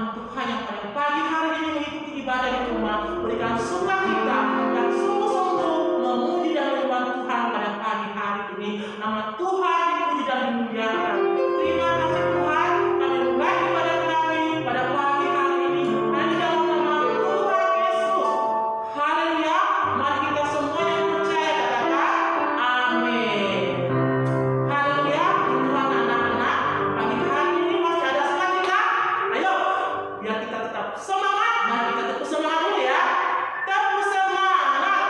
firman Tuhan yang pada pagi hari ini mengikuti ibadah di rumah, berikan sukacita dan sungguh-sungguh memuji dan menyembah Tuhan pada pagi hari ini. Nama Tuhan dipuji dan dimuliakan. Terima kasih Tuhan, kami mulai ibadah kami pada pagi hari ini hanya dalam nama Tuhan Yesus. Haleluya. Mari kita semua yang percaya katakan amin. Haleluya. Tuhan anak-anak, pagi hari ini masih ada sukacita. Ayo, biar kita tetap semangat. Mari kita tetap semangat dulu ya. Tetap semangat.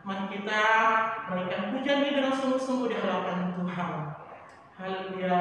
Mari kita menaikkan pujian ini dengan sungguh-sungguh di hadapan Tuhan. Haleluya.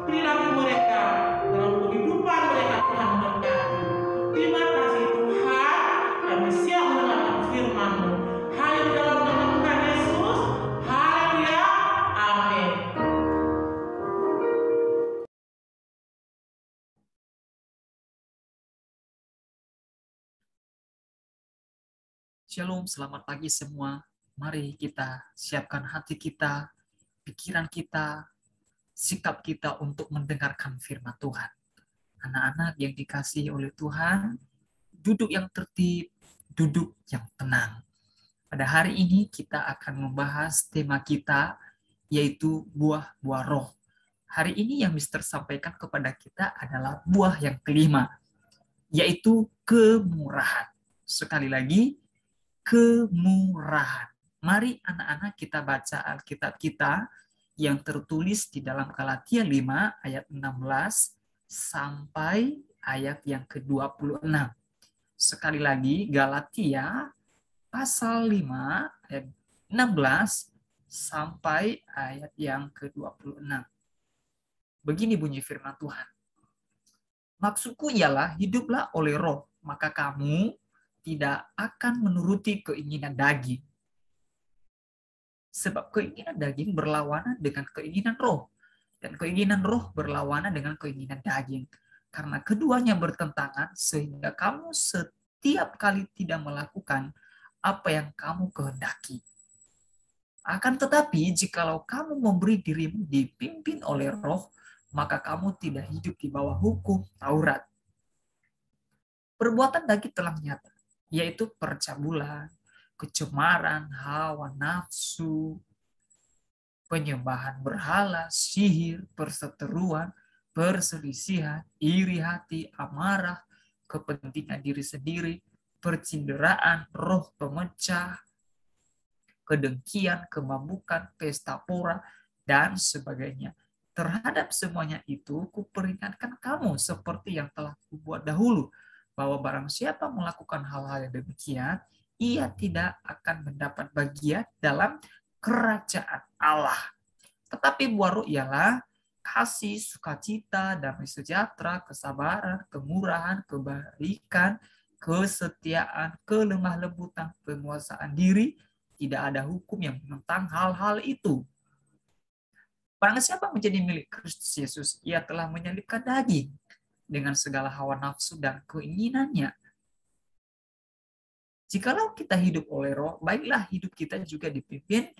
perilaku mereka, dalam kehidupan mereka. Tuhan memberkati. Terima kasih Tuhan, kami siap mendengarkan firman-Mu. Hanya di dalam nama Tuhan Yesus. Haleluya. Amin. Shalom, selamat pagi semua. Mari kita siapkan hati kita, pikiran kita, sikap kita untuk mendengarkan firman Tuhan. Anak-anak yang dikasihi oleh Tuhan, duduk yang tertib, duduk yang tenang. Pada hari ini kita akan membahas tema kita, yaitu buah-buah roh. Hari ini yang Mister sampaikan kepada kita adalah buah yang kelima, yaitu kemurahan. Sekali lagi, kemurahan. Mari anak-anak kita baca Alkitab kita yang tertulis di dalam Galatia 5 ayat 16 sampai ayat yang ke-26. Sekali lagi, Galatia pasal 5 ayat 16 sampai ayat yang ke-26. Begini bunyi firman Tuhan. Maksudku ialah hiduplah oleh roh, maka kamu tidak akan menuruti keinginan daging. Sebab keinginan daging berlawanan dengan keinginan roh, dan keinginan roh berlawanan dengan keinginan daging. Karena keduanya bertentangan, sehingga kamu setiap kali tidak melakukan apa yang kamu kehendaki. Akan tetapi, jikalau kamu memberi dirimu dipimpin oleh roh, maka kamu tidak hidup di bawah hukum Taurat. Perbuatan daging telah nyata, yaitu percabulan, kecemaran, hawa nafsu, penyembahan berhala, sihir, perseteruan, perselisihan, iri hati, amarah, kepentingan diri sendiri, percinderaan, roh pemecah, kedengkian, kemabukan, pesta pora, dan sebagainya. Terhadap semuanya itu, kuperingatkan kamu seperti yang telah kubuat dahulu, bahwa barang siapa melakukan hal-hal yang demikian, ia tidak akan mendapat bagian dalam kerajaan Allah. Tetapi buah roh ialah kasih, sukacita, damai sejahtera, kesabaran, kemurahan, kebaikan, kesetiaan, kelemah lembutan, penguasaan diri. Tidak ada hukum yang menentang hal-hal itu. Barang siapa menjadi milik Kristus Yesus, ia telah menyalibkan daging dengan segala hawa nafsu dan keinginannya. Jikalau kita hidup oleh roh, baiklah hidup kita juga dipimpin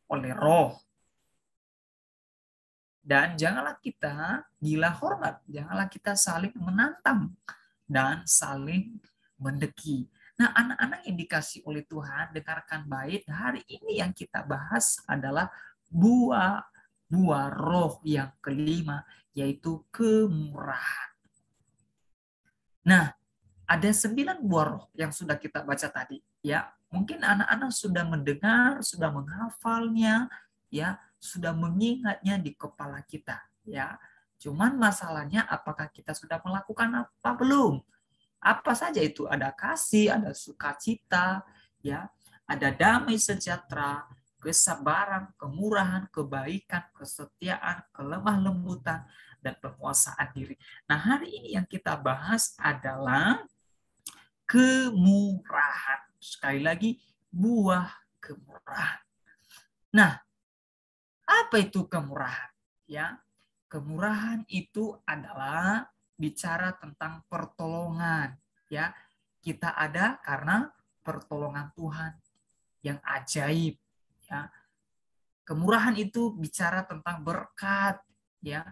oleh roh. Dan janganlah kita gila hormat, janganlah kita saling menantang dan saling mendeki. Nah, anak-anak yang dikasih oleh Tuhan, dengarkan baik, hari ini yang kita bahas adalah buah roh yang kelima, yaitu kemurahan. Nah, ada 9 buah roh yang sudah kita baca tadi. Ya, mungkin anak-anak sudah mendengar, sudah menghafalnya, ya, sudah mengingatnya di kepala kita. Ya, cuman masalahnya apakah kita sudah melakukan apa belum? Apa saja itu? Ada kasih, ada sukacita, ya, ada damai sejahtera, kesabaran, kemurahan, kebaikan, kesetiaan, kelemah lembutan, dan penguasaan diri. Nah, hari ini yang kita bahas adalah kemurahan. Sekali lagi, buah kemurahan. Nah, apa itu kemurahan? Ya, kemurahan itu adalah bicara tentang pertolongan. Ya, kita ada karena pertolongan Tuhan yang ajaib. Ya, kemurahan itu bicara tentang berkat. Ya,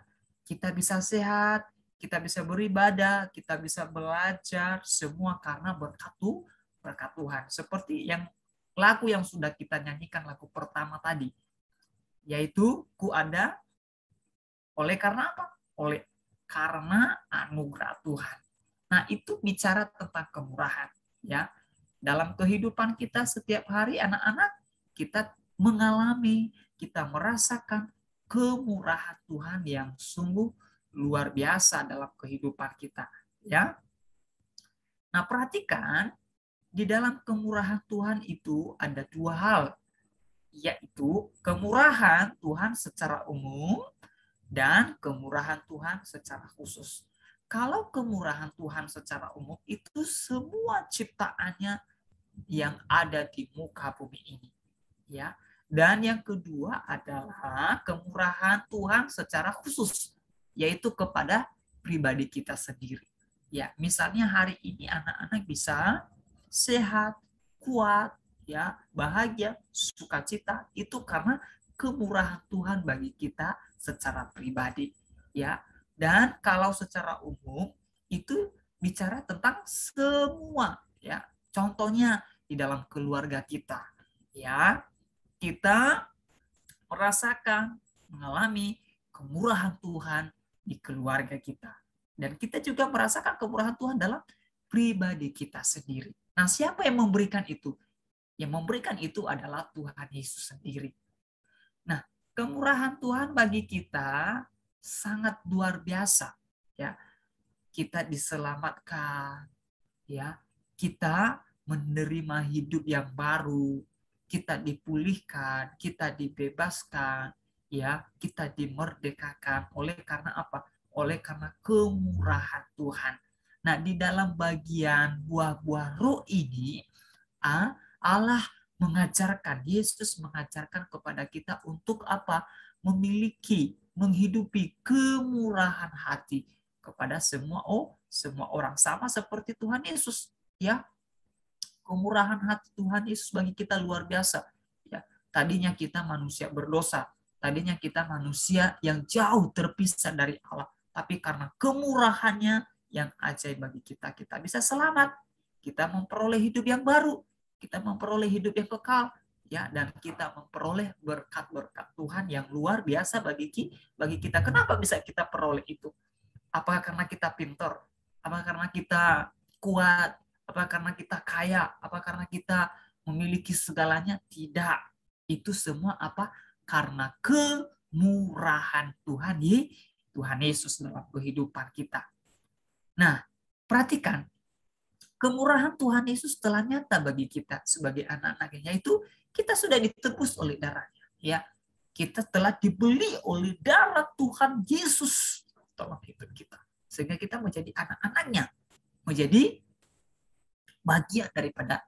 kita bisa sehat, kita bisa beribadah, kita bisa belajar, semua karena berkat Tuhan. Seperti yang lagu yang sudah kita nyanyikan, lagu pertama tadi, yaitu ku ada oleh karena apa? Oleh karena anugerah Tuhan. Nah, itu bicara tentang kemurahan. Ya, dalam kehidupan kita setiap hari, anak-anak, kita mengalami, kita merasakan kemurahan Tuhan yang sungguh luar biasa dalam kehidupan kita. Ya, nah perhatikan, di dalam kemurahan Tuhan itu ada 2 hal, yaitu kemurahan Tuhan secara umum dan kemurahan Tuhan secara khusus. Kalau kemurahan Tuhan secara umum itu semua ciptaannya yang ada di muka bumi ini, ya. Dan yang kedua adalah kemurahan Tuhan secara khusus, yaitu kepada pribadi kita sendiri. Ya, misalnya hari ini anak-anak bisa sehat, kuat, ya, bahagia, sukacita, itu karena kemurahan Tuhan bagi kita secara pribadi, ya. Dan kalau secara umum itu bicara tentang semua, ya. Contohnya di dalam keluarga kita, ya. Kita merasakan, mengalami kemurahan Tuhan di keluarga kita. Dan kita juga merasakan kemurahan Tuhan dalam pribadi kita sendiri. Nah, siapa yang memberikan itu? Yang memberikan itu adalah Tuhan Yesus sendiri. Nah, kemurahan Tuhan bagi kita sangat luar biasa, ya. Kita diselamatkan, ya. Kita menerima hidup yang baru, kita dipulihkan, kita dibebaskan, ya, kita dimerdekakan. Oleh karena apa? Oleh karena kemurahan Tuhan. Nah, di dalam bagian buah-buah roh ini, Allah mengajarkan, Yesus mengajarkan kepada kita untuk apa? Memiliki, menghidupi kemurahan hati kepada semua orang, sama seperti Tuhan Yesus, ya. Kemurahan hati Tuhan Yesus bagi kita luar biasa. Ya, tadinya kita manusia berdosa, tadinya kita manusia yang jauh terpisah dari Allah, tapi karena kemurahannya yang ajaib bagi kita, kita bisa selamat, kita memperoleh hidup yang baru, kita memperoleh hidup yang kekal, ya, dan kita memperoleh berkat-berkat Tuhan yang luar biasa bagi kita. Kenapa bisa kita peroleh itu? Apakah karena kita pintar? Apakah karena kita kuat? Apa karena kita kaya? Apa karena kita memiliki segalanya? Tidak. Itu semua apa? Karena kemurahan Tuhan Yesus dalam kehidupan kita. Nah, perhatikan. Kemurahan Tuhan Yesus telah nyata bagi kita sebagai anak-anaknya, yaitu kita sudah ditebus oleh darahnya. Ya, kita telah dibeli oleh darah Tuhan Yesus dalam hidup kita. Sehingga kita menjadi anak-anaknya. Menjadi bagian daripada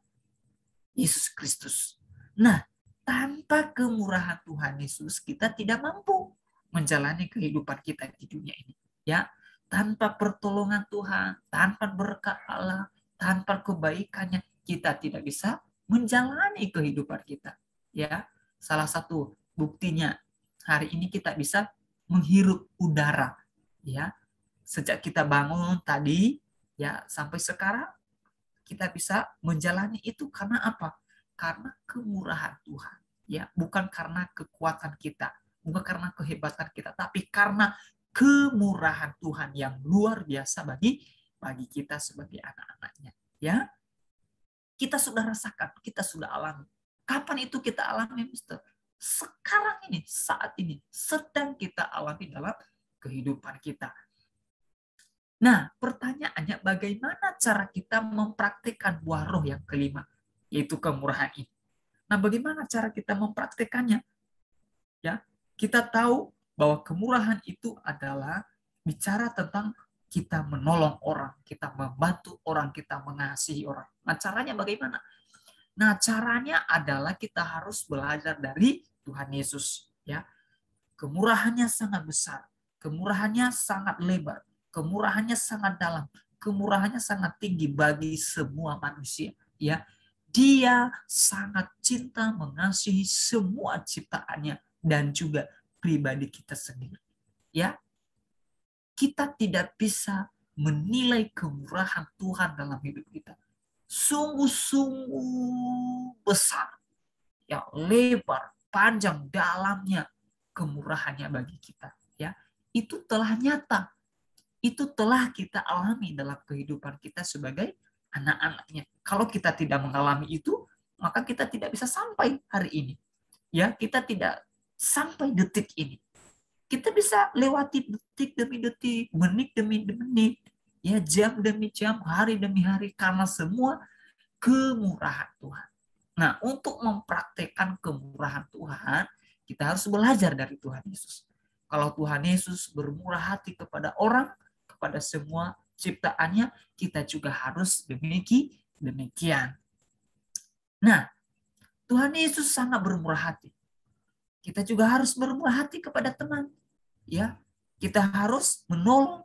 Yesus Kristus. Nah, tanpa kemurahan Tuhan Yesus, kita tidak mampu menjalani kehidupan kita di dunia ini. Ya, tanpa pertolongan Tuhan, tanpa berkat Allah, tanpa kebaikannya, kita tidak bisa menjalani kehidupan kita. Ya, salah satu buktinya hari ini kita bisa menghirup udara. Ya, sejak kita bangun tadi, ya sampai sekarang kita bisa menjalani itu karena apa? Karena kemurahan Tuhan. Ya, bukan karena kekuatan kita, bukan karena kehebatan kita, tapi karena kemurahan Tuhan yang luar biasa bagi kita sebagai anak-anaknya. Ya, kita sudah rasakan, kita sudah alami. Kapan itu kita alami, Mister? Sekarang ini, saat ini, sedang kita alami dalam kehidupan kita. Nah, pertanyaannya bagaimana cara kita mempraktikkan buah roh yang kelima, yaitu kemurahan ini. Nah, bagaimana cara kita mempraktikannya? Ya, kita tahu bahwa kemurahan itu adalah bicara tentang kita menolong orang, kita membantu orang, kita mengasihi orang. Nah, caranya bagaimana? Nah, caranya adalah kita harus belajar dari Tuhan Yesus. Ya, kemurahannya sangat besar, kemurahannya sangat lebar, kemurahannya sangat dalam, kemurahannya sangat tinggi bagi semua manusia. Ya, Dia sangat cinta mengasihi semua ciptaannya dan juga pribadi kita sendiri. Ya, kita tidak bisa menilai kemurahan Tuhan dalam hidup kita. Sungguh-sungguh besar, ya, lebar, panjang, dalamnya kemurahannya bagi kita. Ya, itu telah nyata. Itu telah kita alami dalam kehidupan kita sebagai anak-anaknya. Kalau kita tidak mengalami itu, maka kita tidak bisa sampai hari ini. Ya, kita tidak sampai detik ini. Kita bisa lewati detik demi detik, menit demi menit, ya, jam demi jam, hari demi hari, karena semua kemurahan Tuhan. Nah, untuk mempraktekkan kemurahan Tuhan, kita harus belajar dari Tuhan Yesus. Kalau Tuhan Yesus bermurah hati kepada orang, kepada semua ciptaannya, kita juga harus demikian. Nah, Tuhan Yesus sangat bermurah hati. Kita juga harus bermurah hati kepada teman. Ya, kita harus menolong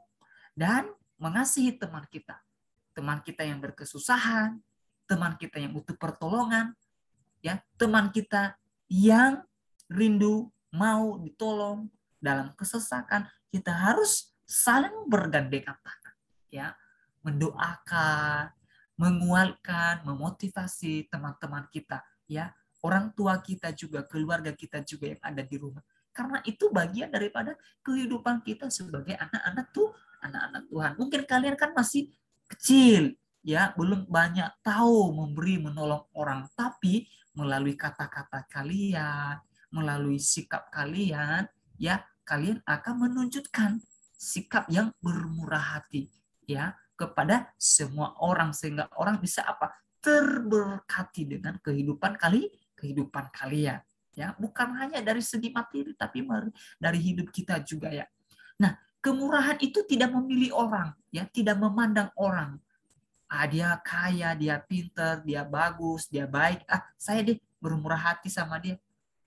dan mengasihi teman kita. Teman kita yang berkesusahan, teman kita yang butuh pertolongan, ya, teman kita yang rindu mau ditolong dalam kesesakan, kita harus saling bergandengan tangan, ya, mendoakan, menguatkan, memotivasi teman-teman kita, ya, orang tua kita juga, keluarga kita juga yang ada di rumah. Karena itu bagian daripada kehidupan kita sebagai anak-anak Tuhan. Mungkin kalian kan masih kecil, ya, belum banyak tahu memberi menolong orang, tapi melalui kata-kata kalian, melalui sikap kalian, ya, kalian akan menunjukkan sikap yang bermurah hati, ya, kepada semua orang, sehingga orang bisa apa? Terberkati dengan kehidupan kalian, ya, bukan hanya dari segi materi, tapi dari hidup kita juga, ya. Nah, kemurahan itu tidak memilih orang, ya, tidak memandang orang. Dia kaya, dia pinter, dia bagus, dia baik. Saya deh bermurah hati sama dia.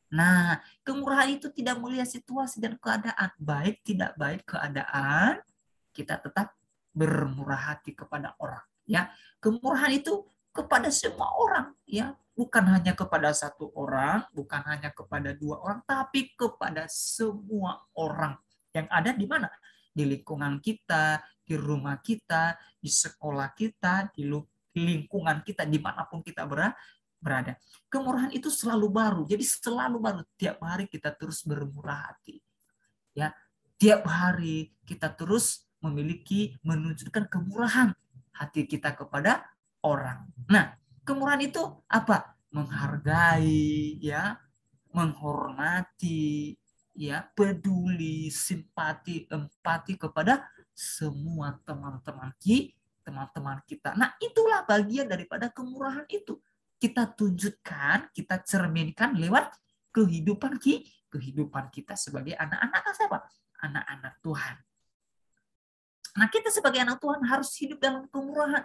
Nah, kemurahan itu tidak melihat situasi dan keadaan. Baik, tidak baik keadaan, kita tetap bermurah hati kepada orang. Ya, kemurahan itu kepada semua orang. Ya, bukan hanya kepada satu orang, bukan hanya kepada dua orang, tapi kepada semua orang yang ada di mana? Di lingkungan kita, di rumah kita, di sekolah kita, di lingkungan kita, dimanapun kita berada. Kemurahan itu selalu baru, jadi selalu baru. Tiap hari kita terus bermurah hati. Ya, tiap hari kita terus menunjukkan kemurahan hati kita kepada orang. Nah, kemurahan itu apa? Menghargai, ya, menghormati, ya, peduli, simpati, empati kepada semua teman-teman kita. Nah, itulah bagian daripada kemurahan itu. Kita tunjukkan, kita cerminkan lewat kehidupan kita sebagai anak-anak siapa? Anak-anak Tuhan. Nah, kita sebagai anak Tuhan harus hidup dalam kemurahan.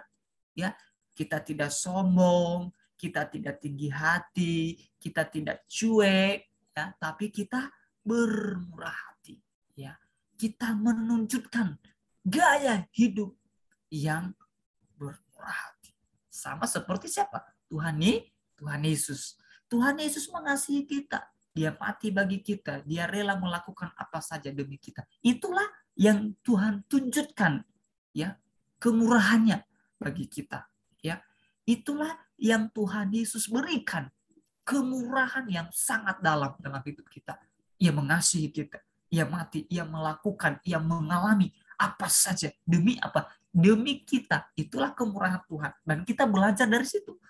Ya, kita tidak sombong, kita tidak tinggi hati, kita tidak cuek, ya, tapi kita bermurah hati, ya. Kita menunjukkan gaya hidup yang bermurah hati. Sama seperti siapa? Tuhan Yesus. Tuhan Yesus mengasihi kita. Dia mati bagi kita. Dia rela melakukan apa saja demi kita. Itulah yang Tuhan tunjukkan, ya, kemurahannya bagi kita, ya. Itulah yang Tuhan Yesus berikan, kemurahan yang sangat dalam hidup kita. Ia mengasihi kita, ia mati, ia melakukan, ia mengalami apa saja demi apa? Demi kita. Itulah kemurahan Tuhan, dan kita belajar dari situ,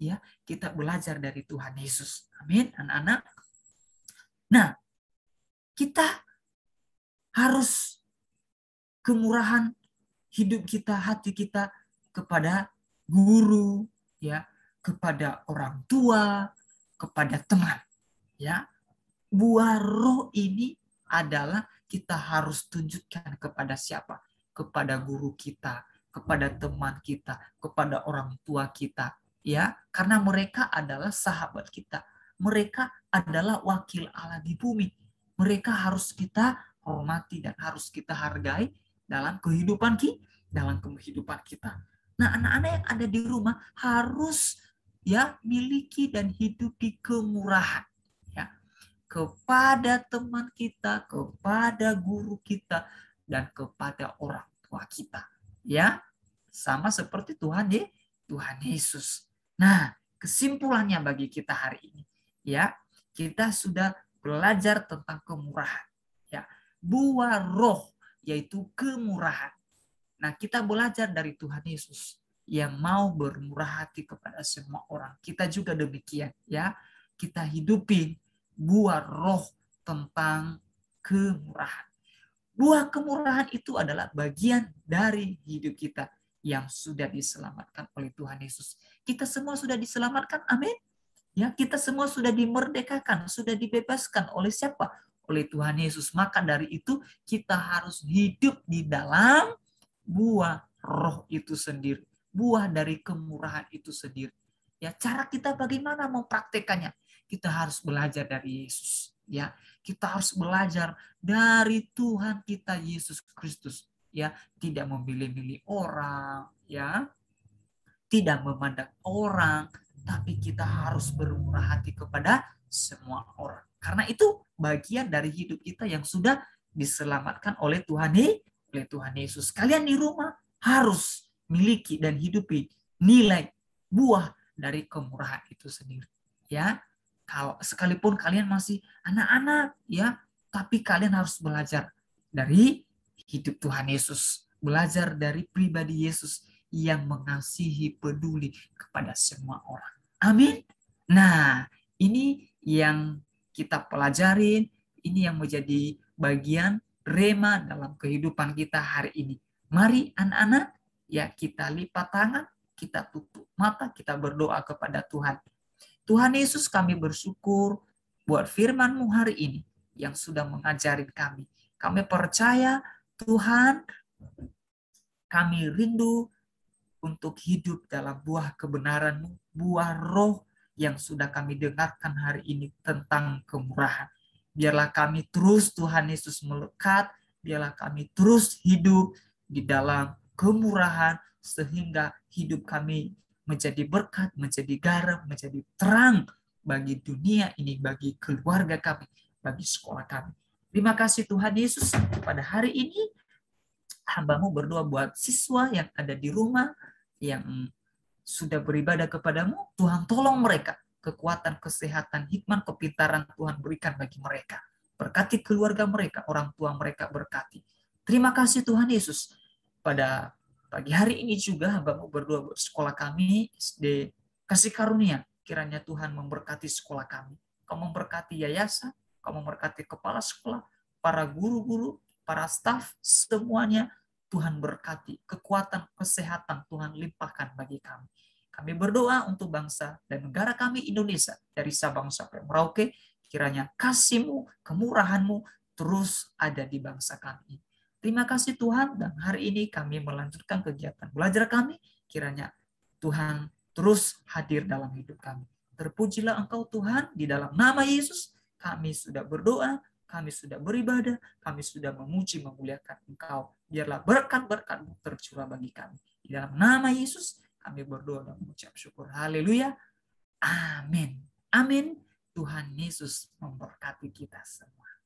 ya. Kita belajar dari Tuhan Yesus. Amin, anak-anak. Nah, kita harus kemurahan hidup kita, hati kita kepada guru, ya, kepada orang tua, kepada teman, ya. Buah roh ini adalah kita harus tunjukkan kepada siapa? Kepada guru kita, kepada teman kita, kepada orang tua kita, ya, karena mereka adalah sahabat kita. Mereka adalah wakil Allah di bumi. Mereka harus kita hormati dan harus kita hargai dalam kehidupan kita. Nah, anak-anak yang ada di rumah harus, ya, miliki dan hidupi kemurahan, ya, kepada teman kita, kepada guru kita, dan kepada orang tua kita, ya, sama seperti Tuhan Yesus. Nah, kesimpulannya bagi kita hari ini, ya, kita sudah belajar tentang kemurahan, ya, buah roh yaitu kemurahan. Nah, kita belajar dari Tuhan Yesus yang mau bermurah hati kepada semua orang. Kita juga demikian, ya. Kita hidupin buah roh tentang kemurahan. Buah kemurahan itu adalah bagian dari hidup kita yang sudah diselamatkan oleh Tuhan Yesus. Kita semua sudah diselamatkan, amin. Ya, kita semua sudah dimerdekakan, sudah dibebaskan oleh siapa? oleh Tuhan Yesus. Maka dari itu kita harus hidup di dalam buah roh itu sendiri. Buah dari kemurahan itu sendiri. Ya, cara kita bagaimana mempraktekannya? Kita harus belajar dari Yesus. Ya, kita harus belajar dari Tuhan kita Yesus Kristus. Ya, tidak memilih-milih orang, ya, tidak memandang orang, tapi kita harus bermurah hati kepada semua orang. Karena itu bagian dari hidup kita yang sudah diselamatkan oleh Tuhan Yesus. Kalian di rumah harus miliki dan hidupi nilai buah dari kemurahan itu sendiri. Ya, kalau sekalipun kalian masih anak-anak, ya, tapi kalian harus belajar dari hidup Tuhan Yesus, belajar dari pribadi Yesus yang mengasihi, peduli kepada semua orang. Amin. Nah, ini yang kita pelajarin, ini yang menjadi bagian rema dalam kehidupan kita hari ini. Mari anak-anak, ya, kita lipat tangan, kita tutup mata, kita berdoa kepada Tuhan. Tuhan Yesus, kami bersyukur buat firman-Mu hari ini yang sudah mengajarin kami. Kami percaya Tuhan, kami rindu untuk hidup dalam buah kebenaran-Mu, buah roh yang sudah kami dengarkan hari ini tentang kemurahan. Biarlah kami terus Tuhan Yesus melekat, biarlah kami terus hidup di dalam kemurahan sehingga hidup kami menjadi berkat, menjadi garam, menjadi terang bagi dunia ini, bagi keluarga kami, bagi sekolah kami. Terima kasih Tuhan Yesus, pada hari ini hamba-Mu berdoa buat siswa yang ada di rumah, yang sudah beribadah kepadamu. Tuhan tolong mereka, kekuatan, kesehatan, hikmat, kepintaran Tuhan berikan bagi mereka. Berkati keluarga mereka, orang tua mereka berkati. Terima kasih Tuhan Yesus. Pada pagi hari ini juga hamba-Mu berdoa buat sekolah kami, SD Kasih Karunia. Kiranya Tuhan memberkati sekolah kami. Kau memberkati yayasan, Kau memberkati kepala sekolah, para guru-guru, para staf, semuanya Tuhan berkati. Kekuatan, kesehatan Tuhan limpahkan bagi kami. Kami berdoa untuk bangsa dan negara kami Indonesia, dari Sabang sampai Merauke. Kiranya kasih-Mu, kemurahan-Mu terus ada di bangsa kami. Terima kasih Tuhan, dan hari ini kami melanjutkan kegiatan belajar kami. Kiranya Tuhan terus hadir dalam hidup kami. Terpujilah Engkau Tuhan, di dalam nama Yesus kami sudah berdoa, kami sudah beribadah, kami sudah memuji, memuliakan Engkau. Biarlah berkat-berkat-Mu tercurah bagi kami. Di dalam nama Yesus kami berdoa dan mengucap syukur. Haleluya. Amin. Amin. Tuhan Yesus memberkati kita semua.